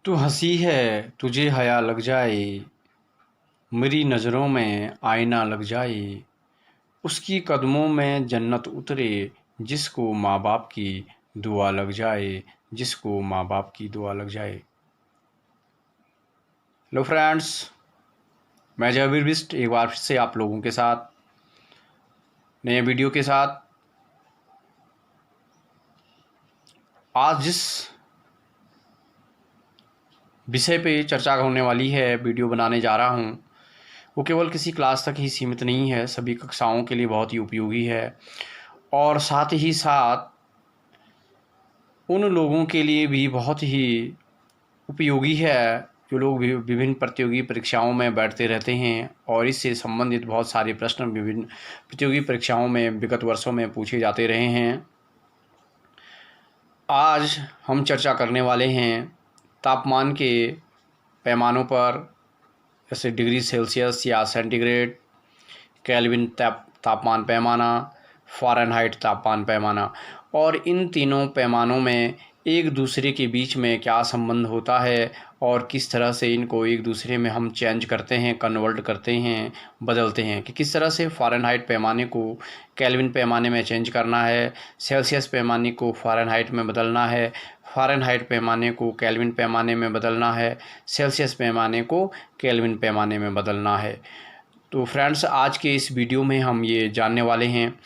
तू हंसी है तुझे हया लग जाए, मेरी नज़रों में आईना लग जाए, उसकी कदमों में जन्नत उतरे, जिसको माँ बाप की दुआ लग जाए, जिसको माँ बाप की दुआ लग जाए। हेलो फ्रेंड्स, मैं जयवीर बिस्ट एक बार फिर से आप लोगों के साथ नए वीडियो के साथ। आज जिस विषय पे चर्चा होने वाली है, वीडियो बनाने जा रहा हूँ, वो केवल किसी क्लास तक ही सीमित नहीं है, सभी कक्षाओं के लिए बहुत ही उपयोगी है और साथ ही साथ उन लोगों के लिए भी बहुत ही उपयोगी है जो लोग विभिन्न प्रतियोगी परीक्षाओं में बैठते रहते हैं और इससे संबंधित बहुत सारे प्रश्न विभिन्न प्रतियोगी परीक्षाओं में विगत वर्षों में पूछे जाते रहे हैं। आज हम चर्चा करने वाले हैं तापमान के पैमानों पर, जैसे डिग्री सेल्सियस या सेंटीग्रेड, केल्विन तापमान पैमाना, फ़ारेनहाइट तापमान पैमाना, और इन तीनों पैमानों में एक दूसरे के बीच में क्या संबंध होता है और किस तरह से इनको एक दूसरे में हम चेंज करते हैं, कन्वर्ट करते हैं, बदलते हैं कि किस तरह से फ़ारेनहाइट पैमाने को केल्विन पैमाने में चेंज करना है, सेल्सियस पैमाने को फ़ारेनहाइट में बदलना है, फ़ारेनहाइट पैमाने को केल्विन पैमाने में बदलना है, सेल्सियस पैमाने को केल्विन पैमाने में बदलना है। तो फ्रेंड्स, आज के इस वीडियो में हम ये जानने वाले हैं,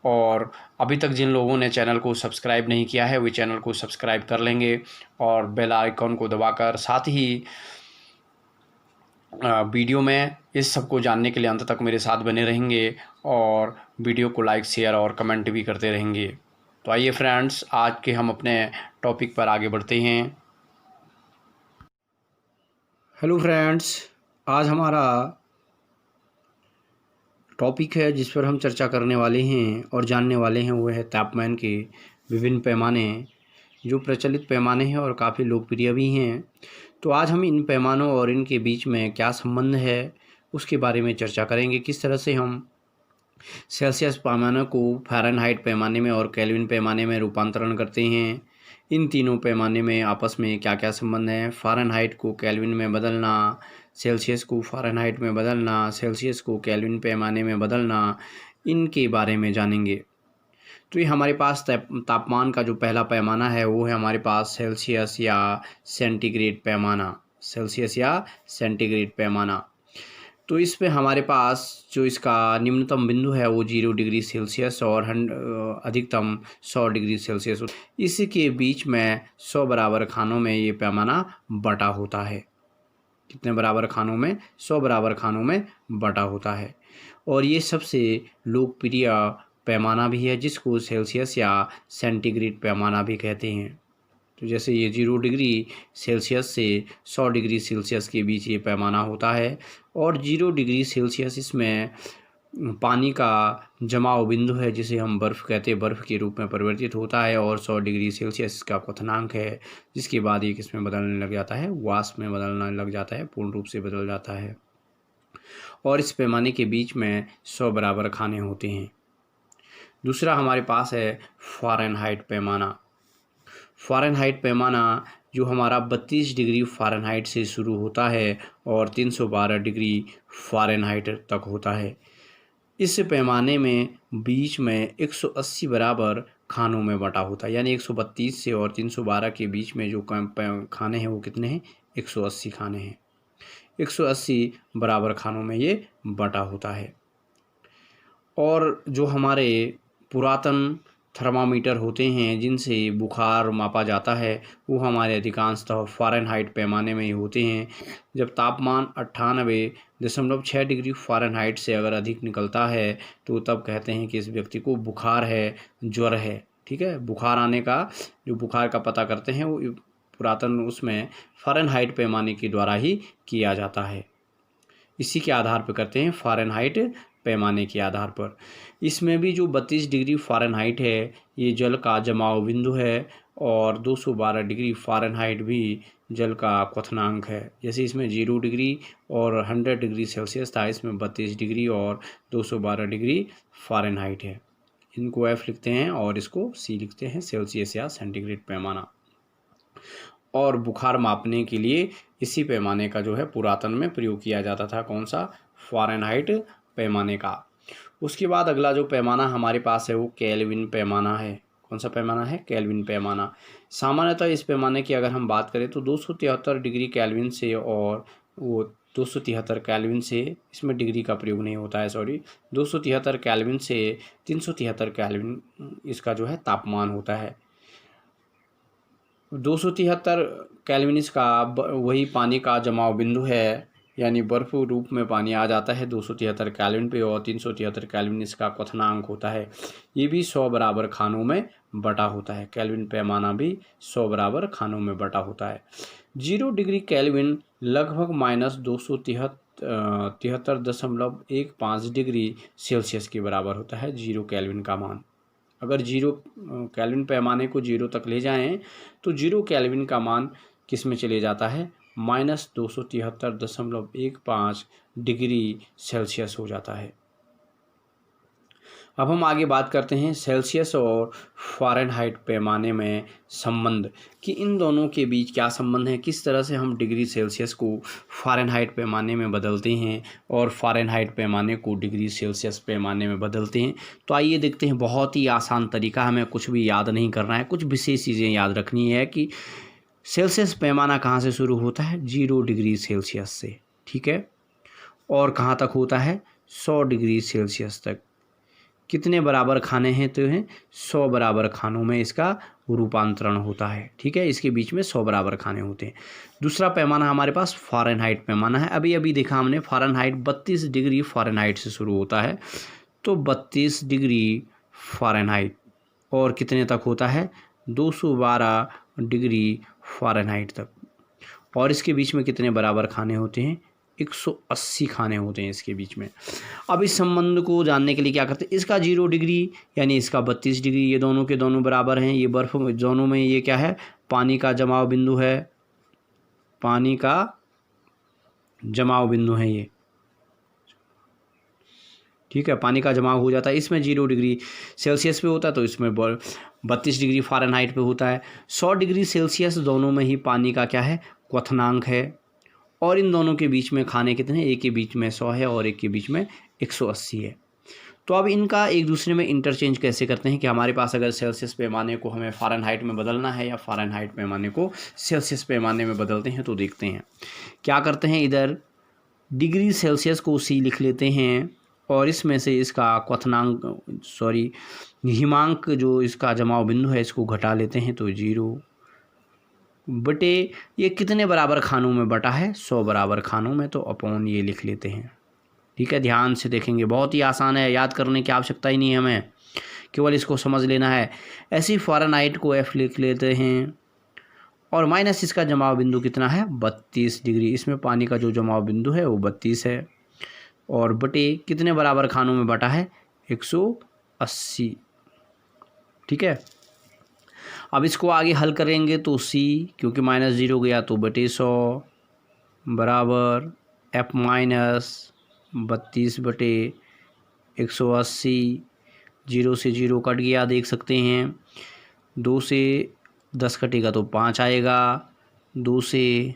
और अभी तक जिन लोगों ने चैनल को सब्सक्राइब नहीं किया है वे चैनल को सब्सक्राइब कर लेंगे और बेल आइकॉन को दबाकर साथ ही वीडियो में इस सब को जानने के लिए अंत तक मेरे साथ बने रहेंगे और वीडियो को लाइक, शेयर और कमेंट भी करते रहेंगे। तो आइए फ्रेंड्स, आज के हम अपने टॉपिक पर आगे बढ़ते हैं। हेलो फ्रेंड्स, आज हमारा टॉपिक है जिस पर हम चर्चा करने वाले हैं और जानने वाले हैं वो है तापमान के विभिन्न पैमाने, जो प्रचलित पैमाने हैं और काफ़ी लोकप्रिय भी हैं। तो आज हम इन पैमानों और इनके बीच में क्या संबंध है उसके बारे में चर्चा करेंगे। किस तरह से हम सेल्सियस पैमाने को फ़ारेनहाइट पैमाने में और केल्विन पैमाने में रूपांतरण करते हैं, इन तीनों पैमाने में आपस में क्या क्या संबंध है, फ़ारेनहाइट को केल्विन में बदलना, सेल्सियस को फ़ारेनहाइट में बदलना, सेल्सियस को केल्विन पैमाने में बदलना, इनके बारे में जानेंगे। तो ये हमारे पास तापमान का जो पहला पैमाना है वो है हमारे पास सेल्सियस या सेंटीग्रेड पैमाना, सेल्सियस या सेंटीग्रेड पैमाना। तो इस पे हमारे पास जो इसका निम्नतम बिंदु है वो 0 डिग्री सेल्सियस और अधिकतम 100 डिग्री सेल्सियस। इसके बीच में 100 बराबर खानों में ये पैमाना बटा होता है। कितने बराबर खानों में? 100 बराबर खानों में बटा होता है। और ये सबसे लोकप्रिय पैमाना भी है जिसको सेल्सियस या सेंटीग्रेड पैमाना भी कहते हैं। तो जैसे ये 0 डिग्री सेल्सियस से 100 डिग्री सेल्सियस के बीच ये पैमाना होता है, और 0 डिग्री सेल्सियस इसमें पानी का जमाव बिंदु है जिसे हम बर्फ़ कहते हैं, बर्फ़ के रूप में परिवर्तित होता है, और 100 डिग्री सेल्सियस का क्वथनांक है जिसके बाद ये किसमें बदलने लग जाता है? वाष्प में बदलने लग जाता है, पूर्ण रूप से बदल जाता है। और इस पैमाने के बीच में 100 बराबर खाने होते हैं। दूसरा हमारे पास है फ़ारेनहाइट पैमाना। फ़ारेनहाइट पैमाना जो हमारा 32 डिग्री फ़ारेनहाइट से शुरू होता है और 312 डिग्री फ़ारेनहाइट तक होता है। इस पैमाने में बीच में 180 बराबर खानों में बटा होता है, यानी 132 से और 312 के बीच में जो खाने हैं वो कितने हैं? 180 खाने हैं। 180 बराबर खानों में ये बटा होता है। और जो हमारे पुरातन थर्मामीटर होते हैं जिनसे बुखार मापा जाता है वो हमारे अधिकांशतः फ़ारेनहाइट पैमाने में ही होते हैं। जब तापमान 98.6 डिग्री फ़ारेनहाइट से अगर अधिक निकलता है तो तब कहते हैं कि इस व्यक्ति को बुखार है, ज्वर है। ठीक है, बुखार आने का जो बुखार का पता करते हैं वो पुरातन उसमें फ़ारेनहाइट पैमाने के द्वारा ही किया जाता है। इसी के आधार पर करते हैं, फ़ारेनहाइट पैमाने के आधार पर। इसमें भी जो 32 डिग्री फ़ारेनहाइट है ये जल का जमाव बिंदु है, और 212 डिग्री फ़ारेनहाइट भी जल का क्वथनांक है। जैसे इसमें 0 डिग्री और 100 डिग्री सेल्सियस था, इसमें 32 डिग्री और 212 डिग्री फ़ारेनहाइट है। इनको F लिखते हैं और इसको C लिखते हैं, सेल्सियस या सेंटीग्रेड पैमाना। और बुखार मापने के लिए इसी पैमाने का जो है पुरातन में प्रयोग किया जाता था। कौन सा? फ़ारेनहाइट पैमाने का। उसके बाद अगला जो पैमाना हमारे पास है वो केल्विन पैमाना है। कौन सा पैमाना है? केल्विन पैमाना। सामान्यतः इस पैमाने की अगर हम बात करें तो 273 डिग्री केल्विन से और वो 273 केल्विन से, इसमें डिग्री का प्रयोग नहीं होता है, सॉरी, 273 केल्विन से 373 केल्विन इसका जो है तापमान होता है। 273 केल्विन इसका वही पानी का जमाव बिंदु है, यानी बर्फ रूप में पानी आ जाता है 273 केल्विन पे, और 373 केल्विन इसका क्वथनांक होता है। ये भी 100 बराबर खानों में बटा होता है। केल्विन पैमाना भी 100 बराबर खानों में बटा होता है। 0 डिग्री केल्विन लगभग -273.15 डिग्री सेल्सियस के बराबर होता है 0 केल्विन का मान। अगर 0 केल्विन पैमाने को 0 तक ले जाएं तो 0 केल्विन का मान किस में चले जाता है? -273.15 डिग्री सेल्सियस हो जाता है। अब हम आगे बात करते हैं सेल्सियस और फ़ारेनहाइट पैमाने में संबंध, कि इन दोनों के बीच क्या संबंध है, किस तरह से हम डिग्री सेल्सियस को फ़ारेनहाइट पैमाने में बदलते हैं और फ़ारेनहाइट पैमाने को डिग्री सेल्सियस पैमाने में बदलते हैं। तो आइए देखते हैं। बहुत ही आसान तरीका, हमें कुछ भी याद नहीं करना है, कुछ विशेष चीज़ें याद रखनी है कि सेल्सियस पैमाना कहाँ से शुरू होता है? 0 डिग्री सेल्सियस से, ठीक है, और कहाँ तक होता है? 100 डिग्री सेल्सियस तक। कितने बराबर खाने हैं? तो हैं 100 बराबर खानों में इसका रूपांतरण होता है, ठीक है, इसके बीच में 100 बराबर खाने होते हैं। दूसरा पैमाना हमारे पास फ़ारेनहाइट पैमाना है। अभी अभी देखा हमने, फ़ारेनहाइट 32 डिग्री फ़ारेनहाइट से शुरू होता है, तो 32 डिग्री फ़ारेनहाइट, और कितने तक होता है? 212 डिग्री फ़ारेनहाइट तक। और इसके बीच में कितने बराबर खाने होते हैं? 180 खाने होते हैं इसके बीच में। अब इस संबंध को जानने के लिए क्या करते हैं? इसका 0 डिग्री यानी इसका 32 डिग्री, ये दोनों के दोनों बराबर हैं। ये बर्फ़ दोनों में ये क्या है? पानी का जमाव बिंदु है, पानी का जमाव बिंदु है ये, ठीक है, पानी का जमाव हो जाता है। इसमें 0 डिग्री सेल्सियस पे होता है, तो इसमें 32 डिग्री फ़ारेनहाइट पे होता है। 100 डिग्री सेल्सियस दोनों में ही पानी का क्या है? क्वथनांक है। और इन दोनों के बीच में खाने कितने? एक के बीच में 100 है और एक के बीच में 180 है। तो अब इनका एक दूसरे में इंटरचेंज कैसे करते हैं कि हमारे पास अगर सेल्सियस पैमाने को हमें फ़ारेनहाइट में बदलना है या फ़ारेनहाइट पैमाने को सेल्सियस पैमाने में बदलते हैं, तो देखते हैं क्या करते हैं। इधर डिग्री सेल्सियस को C लिख लेते हैं, और इसमें से इसका क्वथनांक, सॉरी, हिमांक जो इसका जमाव बिंदु है इसको घटा लेते हैं, तो 0 बटे ये कितने बराबर खानों में बटा है? 100 बराबर खानों में, तो अपॉन ये लिख लेते हैं, ठीक है। ध्यान से देखेंगे, बहुत ही आसान है, याद करने की आवश्यकता ही नहीं है हमें, केवल इसको समझ लेना है। ऐसी फ़ारेनहाइट को F लिख लेते हैं, और माइनस इसका जमाव बिंदु कितना है? 32 डिग्री। इसमें पानी का जो जमाव बिंदु है वो 32 है, और बटे कितने बराबर खानों में बटा है? 180, ठीक है। अब इसको आगे हल करेंगे तो C, क्योंकि -0 गया तो बटे 100 बराबर F माइनस 32 बटे 180। 0 से 0 कट गया, देख सकते हैं। 2 से 10 कटेगा तो 5 आएगा, 2 से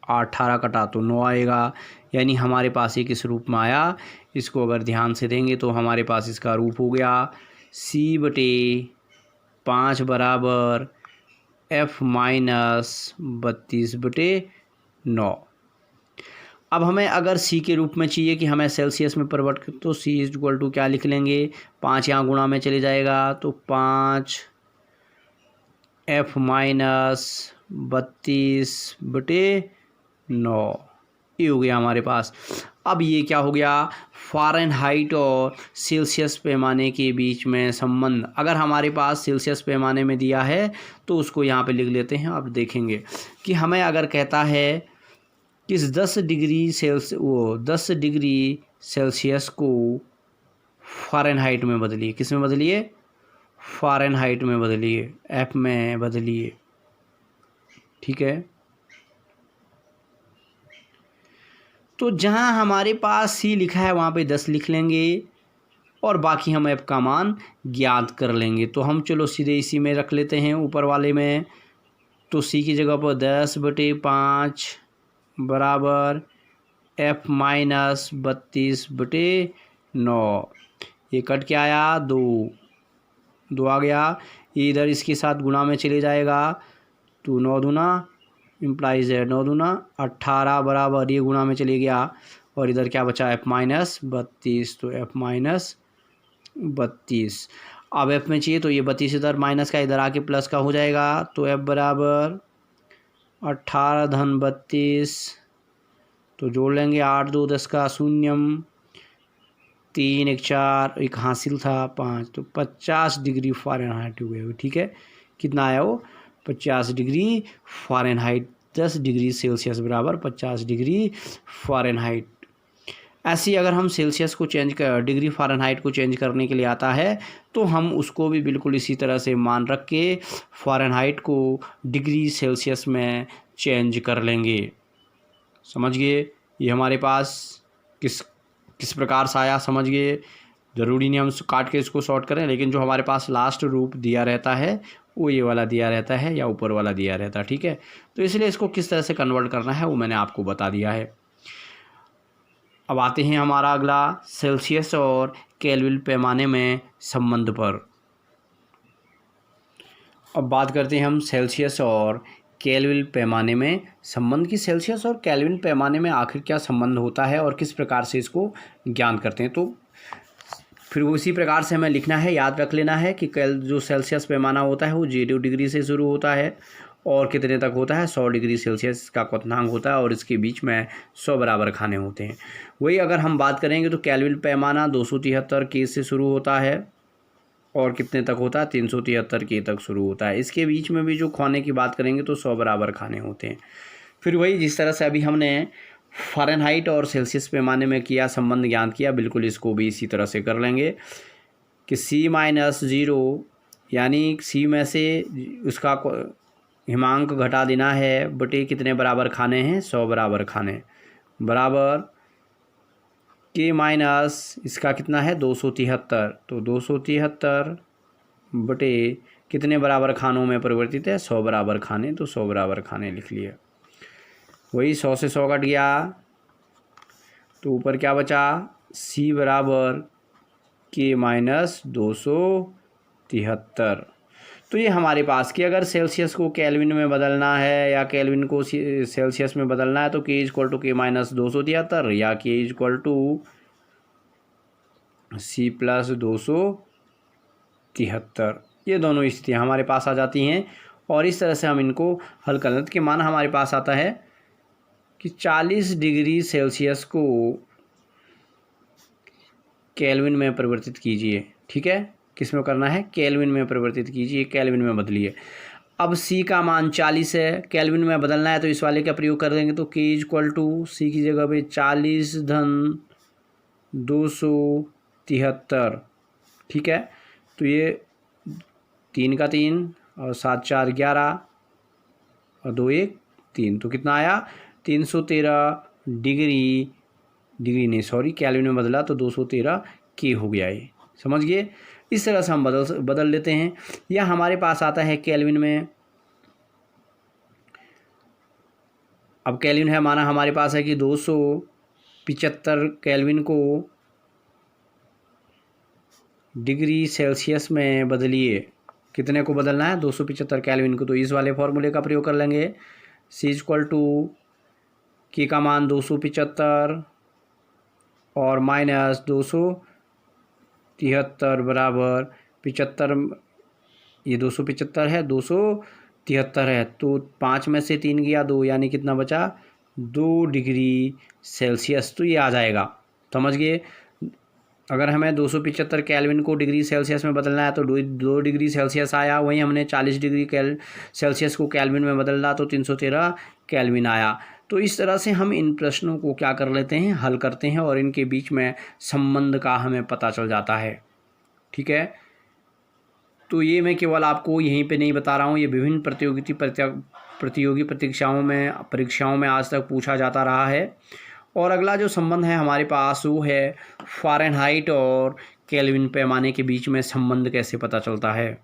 18 कटा तो 9 आएगा, यानी हमारे पास ये किस रूप में आया? इसको अगर ध्यान से देंगे तो हमारे पास इसका रूप हो गया C बटे 5 बराबर F माइनस 32 बटे 9। अब हमें अगर C के रूप में चाहिए कि हमें सेल्सियस में परिवर्त, तो C इक्वल टू क्या लिख लेंगे? 5 यहाँ गुणा में चले जाएगा, तो 5 F माइनस 32 बटे 9, ये हो गया हमारे पास। अब ये क्या हो गया? फ़ारेनहाइट और सेल्सियस पैमाने के बीच में संबंध। अगर हमारे पास सेल्सियस पैमाने में दिया है तो उसको यहाँ पे लिख लेते हैं। अब देखेंगे कि हमें अगर कहता है कि 10 डिग्री सेल्सियस को फ़ारेनहाइट में बदलिए, किस में बदलिए? फ़ारेनहाइट में बदलिए, F में बदलिए, ठीक है। तो जहाँ हमारे पास C लिखा है वहाँ पे 10 लिख लेंगे, और बाकी हम F का मान ज्ञात कर लेंगे। तो हम चलो सीधे इसी में रख लेते हैं, ऊपर वाले में तो सी की जगह पर 10/5 बराबर F माइनस 32/9। ये कट के आया 2 आ गया, ये इधर इसके साथ गुणा में चले जाएगा तो 9 दूना इम्प्लाइज है 9 दूना 18 बराबर, ये गुणा में चले गया और इधर क्या बचा F माइनस 32, तो F माइनस 32। अब F में चाहिए तो ये 32 इधर माइनस का इधर आके प्लस का हो जाएगा, तो F बराबर 18 धन 32, तो जोड़ लेंगे 8 2 10 का शून्यम, 3 1 4 एक हासिल था 5, तो 50 डिग्री फ़ारेनहाइट हो गया। ठीक है, कितना आया वो 50 डिग्री फ़ारेनहाइट, 10 डिग्री सेल्सियस बराबर 50 डिग्री फ़ारेनहाइट। ऐसे अगर हम सेल्सियस को चेंज कर डिग्री फ़ारेनहाइट को चेंज करने के लिए आता है तो हम उसको भी बिल्कुल इसी तरह से मान रख के फ़ारेनहाइट को डिग्री सेल्सियस में चेंज कर लेंगे। समझ गए, ये हमारे पास किस प्रकार से आया, समझ गए। ज़रूरी नहीं हम काट के इसको शॉर्ट करें, लेकिन जो हमारे पास लास्ट रूप दिया रहता है वो ये वाला दिया रहता है या ऊपर वाला दिया रहता है। ठीक है, तो इसलिए इसको किस तरह से कन्वर्ट करना है वो मैंने आपको बता दिया है। अब आते हैं हमारा अगला सेल्सियस और केल्विन पैमाने में संबंध पर। अब बात करते हैं हम सेल्सियस और केल्विन पैमाने में संबंध की। सेल्सियस और केल्विन पैमाने में आखिर क्या संबंध होता है और किस प्रकार से इसको ज्ञान करते हैं, तो फिर उसी प्रकार से हमें लिखना है, याद रख लेना है कि जो सेल्सियस पैमाना होता है वो 0 डिग्री से शुरू होता है और कितने तक होता है 100 डिग्री सेल्सियस का क्वथनांक होता है और इसके बीच में 100 बराबर खाने होते हैं। वही अगर हम बात करेंगे तो केल्विन पैमाना 273 के से शुरू होता है और कितने तक होता है 373 के तक शुरू होता है। इसके बीच में भी जो खाने की बात करेंगे तो 100 बराबर खाने होते हैं। फिर वही जिस तरह से अभी हमने फ़ारेनहाइट और सेल्सियस पैमाने में किया संबंध ज्ञान किया, बिल्कुल इसको भी इसी तरह से कर लेंगे कि C-0 यानी सी में से उसका हिमांक घटा देना है बटे कितने बराबर खाने हैं 100 बराबर खाने, बराबर K माइनस इसका कितना है 273, तो 273 बटे कितने बराबर खानों में परिवर्तित है 100 बराबर खाने, तो 100 बराबर खाने लिख लिए। वही 100 से 100 कट गया तो ऊपर क्या बचा C बराबर K माइनस 273। तो ये हमारे पास कि अगर सेल्सियस को केल्विन में बदलना है या केल्विन को सेल्सियस में बदलना है तो K equal to K minus 273 या K equal to C plus 273, ये दोनों स्थितियाँ हमारे पास आ जाती हैं और इस तरह से हम इनको हल कर लेते। कि मान हमारे पास आता है कि 40 डिग्री सेल्सियस को केल्विन में परिवर्तित कीजिए। ठीक है, किस में करना है केल्विन में परिवर्तित कीजिए, केल्विन में बदलिए। अब C का मान 40 है, केल्विन में बदलना है तो इस वाले का प्रयोग कर देंगे, तो K इक्वल टू C की जगह पे 40 धन 273। ठीक है, तो ये 3 का 3 और 7 4 11 और 2 1 3, तो कितना आया 313 डिग्री नहीं सॉरी केल्विन में बदला तो 213 K हो गया। ये समझ गए, इस तरह से हम बदल लेते हैं। या हमारे पास आता है केल्विन में, अब केल्विन है माना हमारे पास है कि 275 केल्विन को डिग्री सेल्सियस में बदलिए। कितने को बदलना है 275 केल्विन को, तो इस वाले फॉर्मूले का प्रयोग कर लेंगे। C इक्वल टू K का मान 275 और माइनस 273 बराबर 75, ये 275 है 273 है, तो 5 में से 3 गया 2, यानी कितना बचा 2 डिग्री सेल्सियस, तो ये आ जाएगा। समझ गए, अगर हमें 275 केल्विन को डिग्री सेल्सियस में बदलना है तो 2 डिग्री सेल्सियस आया। वहीं हमने 40 डिग्री सेल्सियस को केल्विन में बदलना तो 313 केल्विन आया। तो इस तरह से हम इन प्रश्नों को क्या कर लेते हैं हल करते हैं और इनके बीच में संबंध का हमें पता चल जाता है। ठीक है, तो ये मैं केवल आपको यहीं पे नहीं बता रहा हूँ, ये विभिन्न प्रतियोगी परीक्षाओं में आज तक पूछा जाता रहा है। और अगला जो संबंध है हमारे पास वो है फ़ारेनहाइट और केल्विन पैमाने के बीच में संबंध कैसे पता चलता है।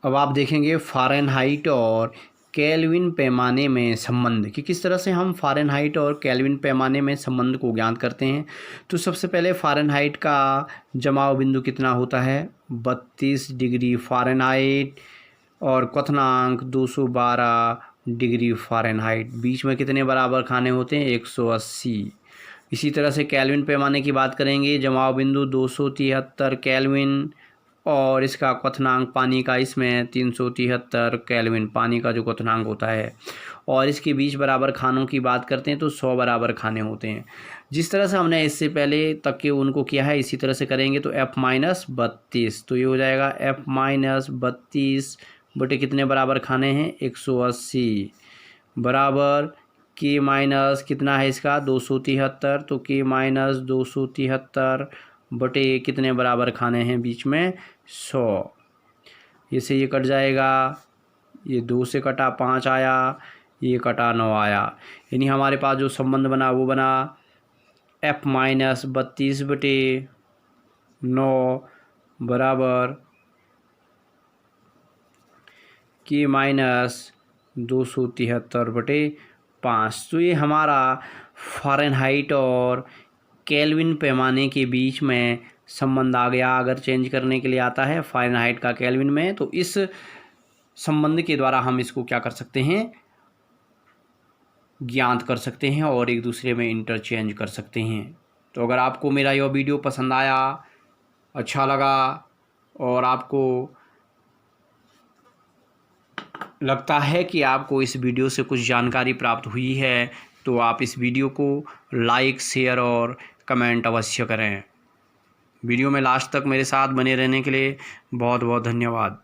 अब आप देखेंगे फ़ारेनहाइट और केल्विन पैमाने में संबंध कि किस तरह से हम फ़ारेनहाइट और केल्विन पैमाने में संबंध को ज्ञात करते हैं। तो सबसे पहले फ़ारेनहाइट का जमाव बिंदु कितना होता है 32 डिग्री फ़ारेनहाइट और क्वथनांक 212 डिग्री फ़ारेनहाइट। बीच में कितने बराबर खाने होते हैं 180। इसी तरह से केल्विन पैमाने की बात करेंगे, जमाव बिंदु 273 केल्विन और इसका क्वथनांक पानी का इसमें 373 केल्विन, पानी का जो क्वथनांक होता है। और इसके बीच बराबर खानों की बात करते हैं तो 100 बराबर खाने होते हैं। जिस तरह से हमने इससे पहले तक के उनको किया है इसी तरह से करेंगे तो F-32, तो ये हो जाएगा F-32 बटे कितने बराबर खाने हैं 180 बराबर K माइनस कितना है इसका 273, तो K माइनस 273 बटे कितने बराबर खाने हैं बीच में 100। इससे ये कट जाएगा, ये 2 से कटा 5 आया, ये कटा 9 आया। यानी हमारे पास जो संबंध बना वो बना F-32 बटे 9 बराबर K माइनस 273 बटे 5। तो ये हमारा फ़ारेनहाइट और केल्विन पैमाने के बीच में संबंध आ गया। अगर चेंज करने के लिए आता है फ़ारेनहाइट का केल्विन में, तो इस संबंध के द्वारा हम इसको क्या कर सकते हैं ज्ञात कर सकते हैं और एक दूसरे में इंटरचेंज कर सकते हैं। तो अगर आपको मेरा यह वीडियो पसंद आया, अच्छा लगा और आपको लगता है कि आपको इस वीडियो से कुछ जानकारी प्राप्त हुई है, तो आप इस वीडियो को लाइक, शेयर और कमेंट अवश्य करें। वीडियो में लास्ट तक मेरे साथ बने रहने के लिए बहुत बहुत धन्यवाद।